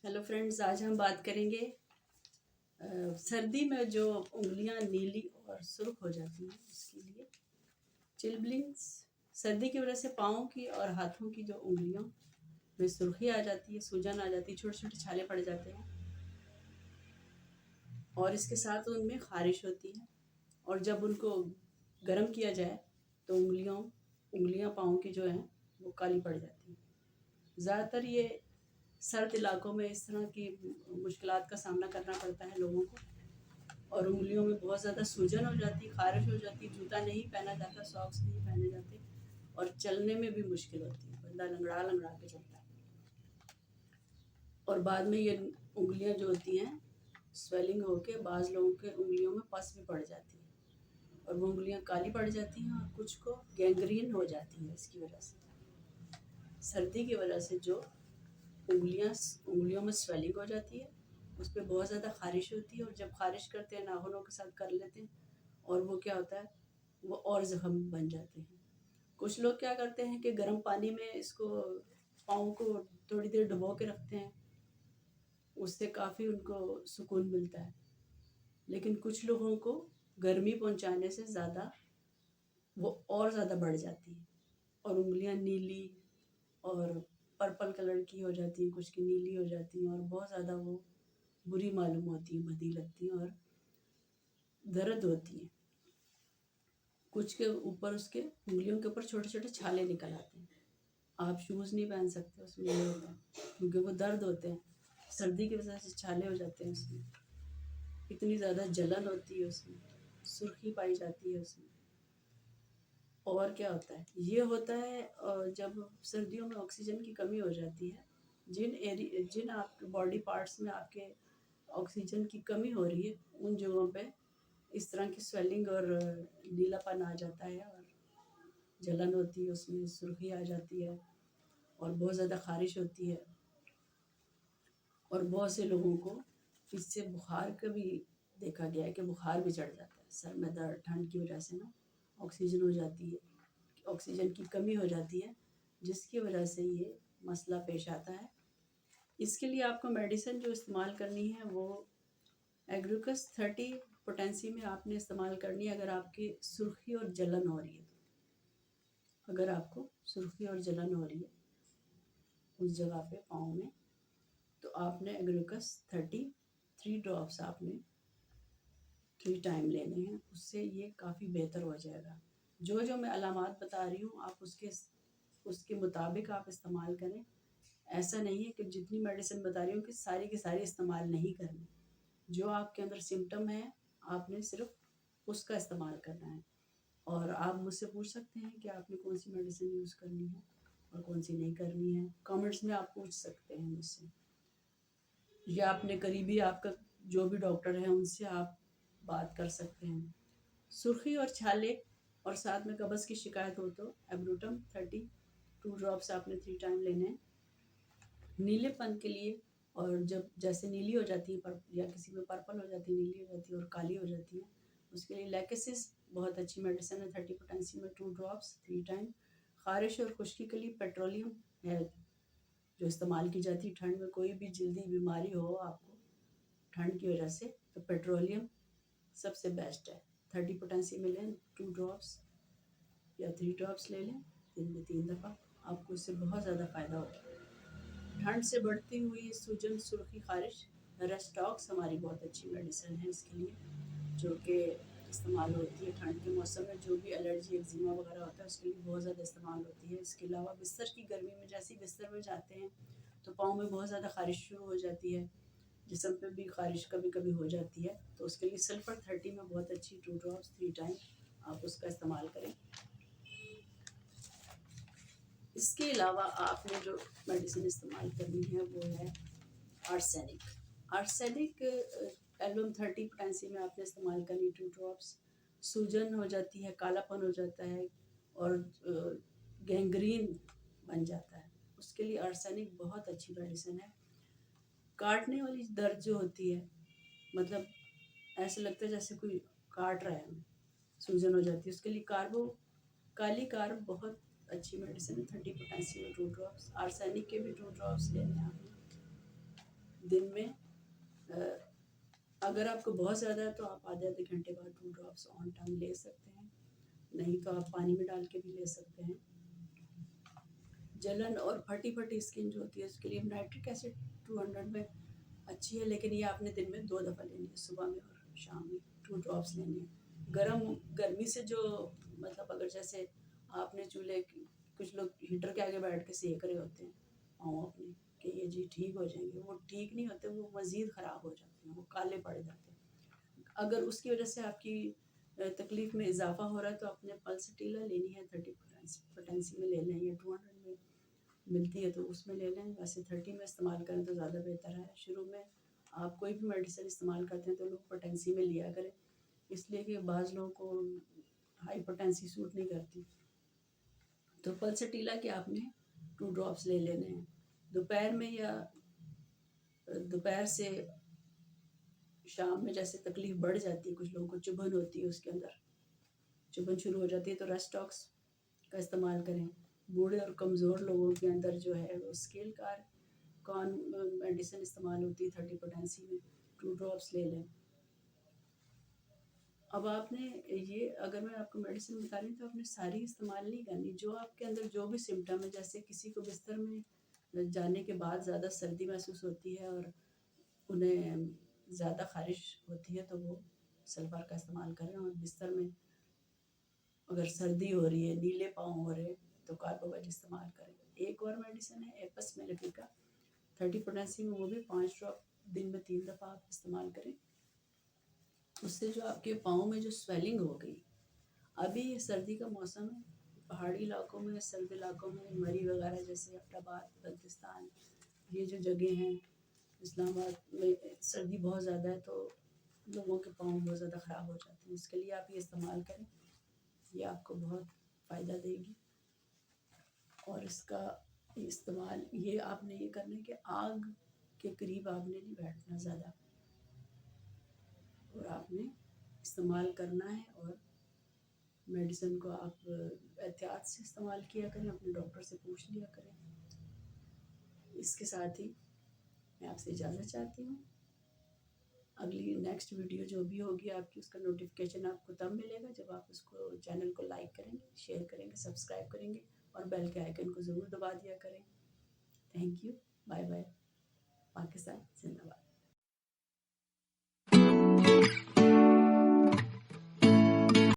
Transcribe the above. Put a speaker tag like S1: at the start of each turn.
S1: Hello friends, आज हम बात करेंगे सर्दी में जो उंगलियां नीली और सुर्ख हो जाती हैं उसके लिए चिलब्लिंग्स। सर्दी की वजह से पाँव की और हाथों की जो उंगलियों में सुर्खी आ जाती है, सूजन आ जाती है, छोटे छोटे छाले पड़ जाते हैं और इसके साथ उनमें खारिश होती है। और जब उनको गर्म किया जाए तो उंगलियां पाँव की जो हैं वो काली पड़ जाती हैं। ज़्यादातर ये सर्द इलाकों में इस तरह की मुश्किलात का सामना करना पड़ता है लोगों को, और उंगलियों में बहुत ज़्यादा सूजन हो जाती है, खारिश हो जाती है, जूता नहीं पहना जाता, सॉक्स नहीं पहने जाते और चलने में भी मुश्किल होती है, बंदा लंगड़ा लंगड़ा के चलता है। और बाद में ये उंगलियां जो होती हैं स्वेलिंग होके बाज़ लोगों के उंगलियों में पस भी पड़ जाती है और वो उंगलियां काली पड़ जाती हैं और कुछ को गैंग्रीन हो जाती है। इसकी वजह से, सर्दी की वजह से जो उंगलियों में स्वेलिंग हो जाती है, उस पर बहुत ज़्यादा खारिश होती है और जब खारिश करते हैं नाखूनों के साथ कर लेते हैं और वो क्या होता है, वो और ज़ख्म बन जाते हैं। कुछ लोग क्या करते हैं कि गर्म पानी में इसको पाँव को थोड़ी देर डुबो के रखते हैं, उससे काफ़ी उनको सुकून मिलता है। लेकिन कुछ लोगों को गर्मी पहुंचाने से ज़्यादा वो और ज़्यादा बढ़ जाती है और उंगलियां नीली और पर्पल कलर की हो जाती हैं, कुछ की नीली हो जाती हैं और बहुत ज़्यादा वो बुरी मालूम होती हैं, भद्दी लगती हैं और दर्द होती है। कुछ के ऊपर, उसके उंगलियों के ऊपर छोटे छोटे छाले निकल आते हैं। आप शूज़ नहीं पहन सकते उसमें, ये होता है क्योंकि वो दर्द होते हैं, सर्दी की वजह से छाले हो जाते हैं उसमें, इतनी ज़्यादा जलन होती है उसमें, सुर्खी पाई जाती है उसमें। और क्या होता है, ये होता है जब सर्दियों में ऑक्सीजन की कमी हो जाती है, जिन आपके बॉडी पार्ट्स में आपके ऑक्सीजन की कमी हो रही है उन जगहों पे इस तरह की स्वेलिंग और नीलापन आ जाता है और जलन होती है, उसमें सुर्खी आ जाती है और बहुत ज़्यादा खारिश होती है। और बहुत से लोगों को इससे बुखार का भी देखा गया है कि बुखार भी चढ़ जाता है, सर में दर्द, ठंड की वजह से ना ऑक्सीजन हो जाती है, ऑक्सीजन की कमी हो जाती है, जिसकी वजह से ये मसला पेश आता है। इसके लिए आपको मेडिसिन जो इस्तेमाल करनी है वो एग्लूकस 30 पोटेंसी में आपने इस्तेमाल करनी है। अगर आपकी सुर्खी और जलन हो रही है, अगर आपको सुर्खी और जलन हो रही है उस जगह पे पाँव में, तो आपने एग्लूकस 3 ड्रॉप्स आपने 3 टाइम लेने हैं, उससे ये काफ़ी बेहतर हो जाएगा। जो जो मैं अलामात बता रही हूँ आप उसके मुताबिक आप इस्तेमाल करें। ऐसा नहीं है कि जितनी मेडिसिन बता रही हूँ कि सारी की सारी इस्तेमाल नहीं करनी। जो आपके अंदर सिम्टम है आपने सिर्फ उसका इस्तेमाल करना है। और आप मुझसे पूछ सकते हैं कि आपने कौन सी मेडिसिन यूज़ करनी है और कौन सी नहीं करनी है, कमेंट्स में आप पूछ सकते हैं मुझसे, या अपने करीबी आपका जो भी डॉक्टर है उनसे आप बात कर सकते हैं। सुर्खी और छाले और साथ में कब्ज़ की शिकायत हो तो एब्रूटम 32 ड्रॉप्स आपने 3 टाइम लेने हैं। नीलेपन के लिए, और जब जैसे नीली हो जाती है या किसी में पर्पल हो जाती है, नीली हो जाती है और काली हो जाती है, उसके लिए लैकेसिस बहुत अच्छी मेडिसिन है, 30 पोटेंसी में 2 ड्रॉप्स 3 टाइम। खारिश और खुश्की के लिए पेट्रोलियम है जो इस्तेमाल की जाती है। ठंड में कोई भी जल्दी बीमारी हो आपको ठंड की वजह से, तो पेट्रोलियम सबसे बेस्ट है। 30 पोटेंसी में लें 2 ड्रॉप्स या 3 ड्रॉप्स ले लें दिन में 3 दफ़ा, आपको इससे बहुत ज़्यादा फ़ायदा होगा। ठंड से बढ़ती हुई सूजन, सुर्खी, खारिश, रेस्टॉक्स हमारी बहुत अच्छी मेडिसिन है इसके लिए, जो कि इस्तेमाल होती है ठंड के मौसम में। जो भी एलर्जी एक्जिमा वगैरह होता है उसके लिए बहुत ज़्यादा इस्तेमाल होती है। इसके अलावा बिस्तर की गर्मी में जैसे ही बिस्तर में जाते हैं तो पाँव में बहुत ज़्यादा खारिश शुरू हो जाती है, जिस्म पे भी खारिश कभी कभी हो जाती है, तो उसके लिए सल्फर 30 में बहुत अच्छी 2 ड्रॉप्स 3 टाइम आप उसका इस्तेमाल करें। इसके अलावा आपने जो मेडिसिन इस्तेमाल करनी है वो है आर्सेनिक। आर्सेनिक एल्बम 30 पोटेंसी में आपने इस्तेमाल करनी 2 ड्रॉप्स। सूजन हो जाती है, कालापन हो जाता है और गैंग्रीन बन जाता है, उसके लिए आर्सेनिक बहुत अच्छी मेडिसिन है। काटने वाली दर्द जो होती है, मतलब ऐसे लगता है जैसे कोई काट रहा है हमें, सूजन हो जाती है, उसके लिए काली कार्ब बहुत अच्छी मेडिसिन है। 30 पोटेंसी में 2 ड्रॉप्स। आर्सेनिक के भी 2 ड्रॉप्स लेने हैं आपने। دن میں اگر آپ کو بہت زیادہ ہے تو آپ آدھے گھنٹے بعد 2 ڈراپس آن ٹنگ لے سکتے ہیں، نہیں تو آپ پانی میں ڈال کے بھی لے سکتے ہیں۔ جلن اور پھٹی اسکن جو ہوتی ہے اس کے لیے نائٹرک ایسڈ 200 میں اچھی ہے، لیکن یہ آپ نے دن میں 2 دفعہ لینی ہے، صبح میں اور شام میں 2 ڈراپس لینی ہے۔ گرمی سے جو مطلب اگر جیسے آپ نے چولہے کچھ لوگ ہیٹر کے آگے بیٹھ کے سینک رہے ہوتے ہیں پاؤں اپنے کہ یہ جی ٹھیک ہو جائیں گے، وہ ٹھیک نہیں ہوتے، وہ مزید خراب ہو جاتے ہیں، وہ کالے پڑ جاتے ہیں۔ اگر اس کی وجہ سے آپ کی تکلیف میں اضافہ ہو رہا ہے تو آپ نے پلس ٹیلا لینی ہے، 30 پوٹینسی میں لے لیں، یا 200 میں ملتی ہے تو اس میں لے لیں، ویسے 30 میں استعمال کریں تو زیادہ بہتر ہے۔ شروع میں آپ کوئی بھی میڈیسن استعمال کرتے ہیں تو لوگ پوٹینسی میں لیا کریں، اس لیے کہ بعض لوگوں کو ہائی پوٹینسی سوٹ نہیں کرتی، تو پلس ٹیلا کے آپ نے 2 ڈراپس لے لینے ہیں دوپہر میں، یا دوپہر سے شام میں جیسے تکلیف بڑھ جاتی ہے، کچھ لوگوں کو چبھن ہوتی ہے، اس کے اندر چبھن شروع ہو جاتی ہے تو ریسٹاکس کا استعمال کریں۔ بوڑھے اور کمزور لوگوں کے اندر جو ہے وہ اسکیل کارکان میڈیسن استعمال ہوتی ہے 30 پوٹینسی میں، 2 ڈراپس لے لیں۔ اب آپ نے یہ اگر میں آپ کو میڈیسن بتا رہی ہوں تو آپ نے ساری استعمال نہیں کرنی، جو آپ کے اندر جو بھی سمٹم ہے، جیسے کسی کو بستر میں جانے کے بعد زیادہ سردی محسوس ہوتی ہے اور انہیں زیادہ خارش ہوتی ہے تو وہ سلفر کا استعمال کریں، اور بستر میں اگر سردی ہو رہی ہے، نیلے پاؤں ہو رہے تو کاربویج استعمال کریں۔ ایک اور میڈیسن ہے ایپس میلیفیکا 30 پوٹینسی میں، وہ بھی 5 ڈراپ دن میں 3 دفعہ آپ استعمال کریں، اس سے جو آپ کے پاؤں میں جو سویلنگ ہو گئی، ابھی سردی کا موسم ہے، پہاڑی علاقوں میں، سرد علاقوں میں، مری وغیرہ جیسے آباد بلتستان یہ جو جگہ ہیں، اسلام آباد میں سردی بہت زیادہ ہے تو لوگوں کے پاؤں بہت زیادہ خراب ہو جاتے ہیں، اس کے لیے آپ یہ استعمال کریں، یہ آپ کو بہت فائدہ دے گی۔ اور اس کا استعمال یہ آپ نے یہ کرنا ہے کہ آگ کے قریب آپ نے نہیں بیٹھنا زیادہ، اور آپ نے استعمال کرنا ہے، اور میڈیسن کو آپ احتیاط سے استعمال کیا کریں، اپنے ڈاکٹر سے پوچھ لیا کریں۔ اس کے ساتھ ہی میں آپ سے اجازت چاہتی ہوں، اگلی نیکسٹ ویڈیو جو بھی ہوگی آپ کی، اس کا نوٹیفیکیشن آپ کو تب ملے گا جب آپ اس کو چینل کو لائک کریں گے، شیئر کریں گے، سبسکرائب کریں گے، اور بیل کے آئیکن کو ضرور دبا دیا کریں۔ Thank you, bye bye, Pakistan زندہ باد۔